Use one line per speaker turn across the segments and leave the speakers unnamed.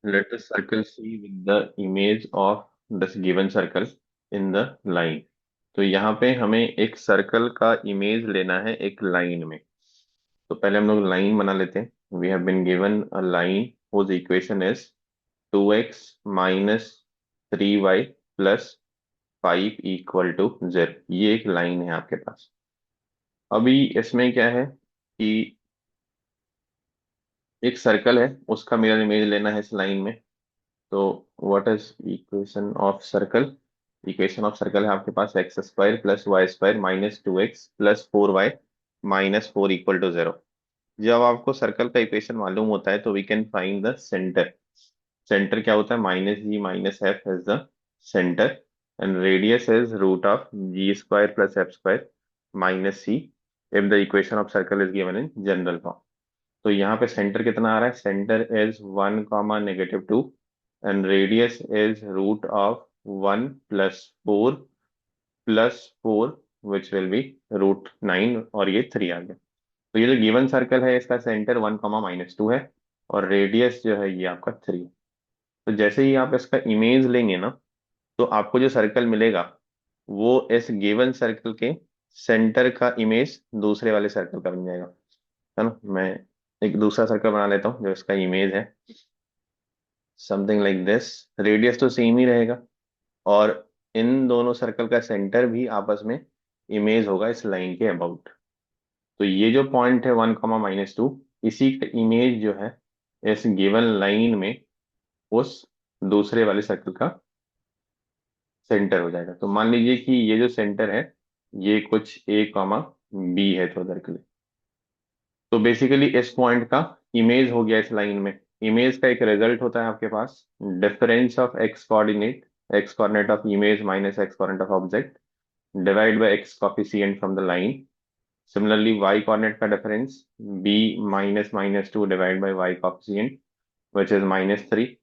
Let the circle C with the image of this given circle in the line. तो यहाँ पे हमें एक सर्कल का इमेज लेना है एक लाइन में। तो पहले हम लोग लाइन बना लेते हैं। We have been given a line whose equation is 2x minus 3y plus 5 equal to 0। ये एक लाइन है आपके पास। अभी इसमें क्या है कि एक सर्कल है, उसका मिरर इमेज लेना है इस लाइन में। तो what is equation of circle? Equation of circle है आपके पास x square plus y square minus 2x plus 4y minus 4 equal to 0। जब आपको सर्कल का इक्वेशन मालूम होता है तो we can find the centre. Centre क्या होता है? Minus G minus F is the centre and radius is root of G square plus F square minus C if the equation of circle is given in general form. तो यहाँ पे centre कितना आ रहा है? Centre is 1 comma -2 and radius is root of 1 plus 4 which will be √9 और ये 3 आ गया। तो ये जो गिवन सर्कल है इसका सेंटर 1 कॉमा -2 है और रेडियस जो है ये आपका 3 है। तो जैसे ही आप इसका इमेज लेंगे ना, तो आपको जो सर्कल मिलेगा वो इस गिवन सर्कल के सेंटर का इमेज दूसरे वाले सर्कल का बन जाएगा। है ना? मैं एक दूसरा सर्कल बना लेता हूँ जो इसका इमेज है। Something like this. रेडियस तो सेम ही रहेगा और इन दोनों सर्कल का सेंटर भी आपस में इमेज होगा इस लाइन के अबाउट। तो ये जो पॉइंट है 1 कॉमा -2, इसी का इमेज जो है इस गिवन लाइन में उस दूसरे वाले सर्कल का सेंटर हो जाएगा। तो मान लीजिए कि ये जो सेंटर है ये कुछ A, B है तो उधर के लिए। तो बेसिकली इस पॉइंट का इमेज हो गया इस लाइन में। इमेज का एक रिजल्ट होता है आपके पास, difference of x coordinate of image minus x coordinate of object divide by x coefficient from the line. Similarly y coordinate का difference b -2 divide by y coefficient which is -3।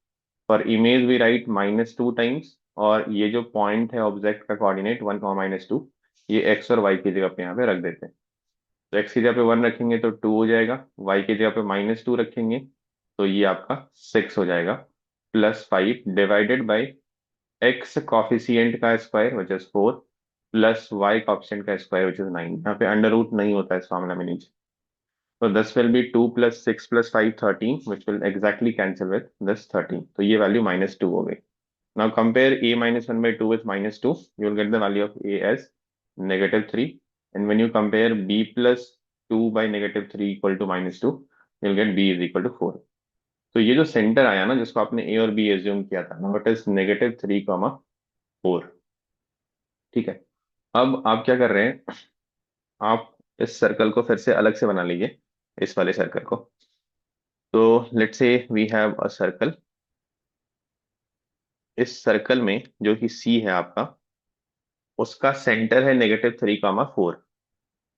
For image we write -2 times और ये जो point है object का coordinate 1 comma -2, ये x और Y की जगह पे यहाँ पे रख देते हैं। तो एक्स की जगह पे 1 रखेंगे तो 2 हो जाएगा, वाई की जगह पे -2 रखेंगे तो ये आपका 6 हो जाएगा plus 5 divided by x coefficient का square which is 4 plus y coefficient का स्क्वायर विच इज 9। यहाँ पे अंडर रूट नहीं होता है इस मामले में नीचे। तो this will be 2 plus 6 plus 5 13 which will exactly cancel with this 13। तो ये वैल्यू -2 हो गई। Now compare a -1/2 with -2. You will get the value of a as -3. And when you compare b plus 2 by -3 equal to -2, you'll get b is equal to 4. तो ये जो centre आया ना जिसको आपने a और b एज्यूम किया था, now it is -3, 4। ठीक है। अब आप क्या कर रहे हैं? आप इस सर्कल को फिर से अलग से बना लीजिए, इस वाले सर्कल को। तो let's say we have a circle. इस सर्कल में जो कि c है आपका, उसका सेंटर है -3, 4।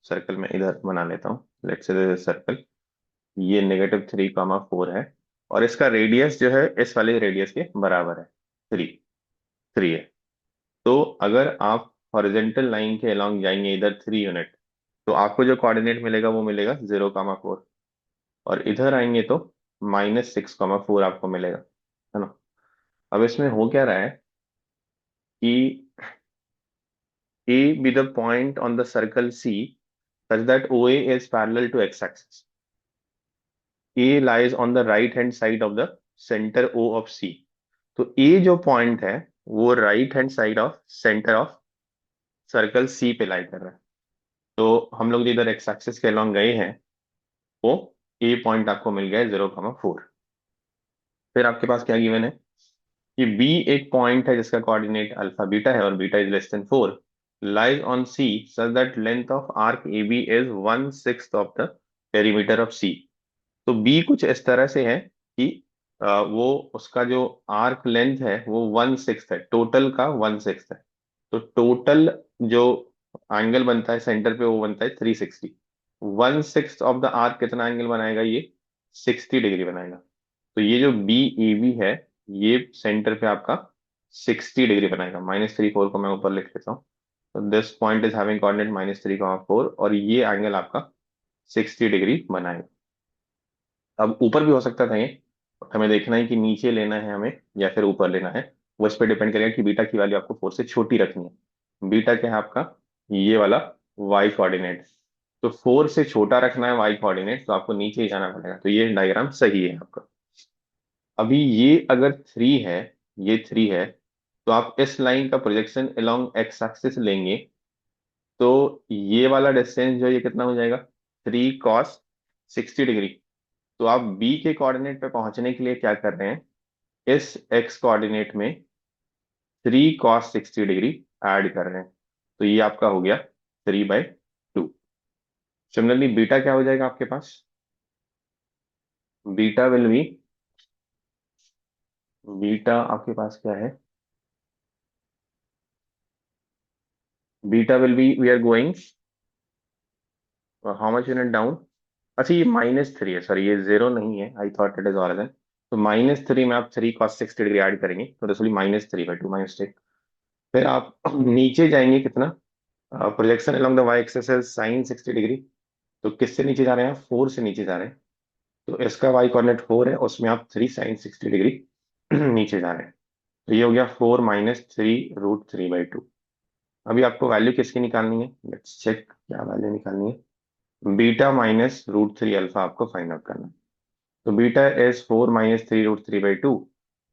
सर्कल में इधर बना लेता हूँ। लेट्स से सर्कल ये -3, 4 है और इसका रेडियस जो है इस वाले रेडियस के बराबर है, 3। 3 है। तो अगर आप हॉरिजेंटल लाइन के अलोंग जाएंगे इधर 3 यूनिट, तो आपको जो कोऑर्डिनेट मिलेगा वो मिलेगा 0, 4। और इधर आएंगे तो -6, 4 आपको मिलेगा। है ना? अब इसमें हो क्या रहा है कि A be the point on the circle C such that OA is parallel to x-axis. A lies on the right hand side of the center O of C. तो A जो पॉइंट है वो right hand side of centre of circle C पे लाई कर रहा है। तो हम लोग इधर एक्स एक्सिस के अलॉन्ग गए हैं, वो A पॉइंट आपको मिल गया है 0, 4। फिर आपके पास क्या गिवन है कि B एक पॉइंट है जिसका कोऑर्डिनेट अल्फा बीटा है और beta is less than 4, lies on C such that length of arc AB is 1/6 of the perimeter of C। तो बी कुछ इस तरह से है कि वो उसका जो आर्क लेंथ है वो 1/6 है, टोटल का 1/6 है। तो टोटल जो एंगल बनता है सेंटर पे वो बनता है 360। 1/6 ऑफ द आर्क कितना एंगल बनाएगा ये? 60 डिग्री बनाएगा। तो ये जो बी ए बी है ये सेंटर पे आपका 60 डिग्री बनाएगा। -3, 4 को मैं ऊपर लिख लेता हूँ। तो this point is having coordinate -3, 4 और ये एंगल आपका 60 डिग्री बनाएगा। अब ऊपर भी हो सकता था ये, हमें देखना है कि नीचे लेना है हमें या फिर ऊपर लेना है। वो इस पर डिपेंड करेगा कि बीटा की वैल्यू आपको 4 से छोटी रखनी है। बीटा क्या है आपका, ये वाला वाई कोऑर्डिनेट। तो 4 से छोटा रखना है वाई कोऑर्डिनेट, तो आपको नीचे ही जाना पड़ेगा। तो ये डायग्राम सही है आपका। अभी ये अगर 3 है, ये 3 है, तो आप इस लाइन का प्रोजेक्शन अलोंग एक्स एक्सिस लेंगे, तो ये वाला डिस्टेंस जो है ये कितना हो जाएगा, 3 cos 60 डिग्री। तो आप बी के कोऑर्डिनेट पे पहुंचने के लिए क्या कर रहे हैं, इस एक्स कोऑर्डिनेट में 3 cos 60 डिग्री ऐड कर रहे हैं। तो ये आपका हो गया 3/2। सिमिलरली बीटा क्या हो जाएगा आपके पास, बीटा विल बी, बीटा आपके पास क्या है, beta will be, we are going how much unit down. अच्छा ये -3 है, सॉरी ये 0 नहीं है, I thought it is all then. तो -3 में आप 3 cos 60 डिग्री ऐड करेंगे तो दिस विल -3/2 -3। फिर आप नीचे जाएंगे कितना, projection along the Y axis is sin 60 degree. तो किससे नीचे जा रहे हैं, 4 से नीचे जा रहे हैं। तो इसका वाई कोऑर्डिनेट 4 है, उसमें आप 3 sin 60 डिग्री नीचे जा रहे हैं। तो ये हो गया 4 - 3 √3/2। अभी आपको वैल्यू किसकी निकालनी है, लेट्स चेक क्या वैल्यू निकालनी है। बीटा -√3 अल्फा आपको फाइंड आउट करना है। तो beta is 4 - 3 √3/2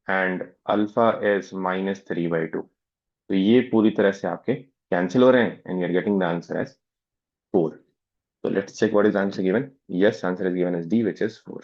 and alpha is -3/2। तो ये पूरी तरह से आपके कैंसिल हो रहे हैं and you are getting the answer as 4। So let's check what is answer given. Yes, answer is given as D, which is 4.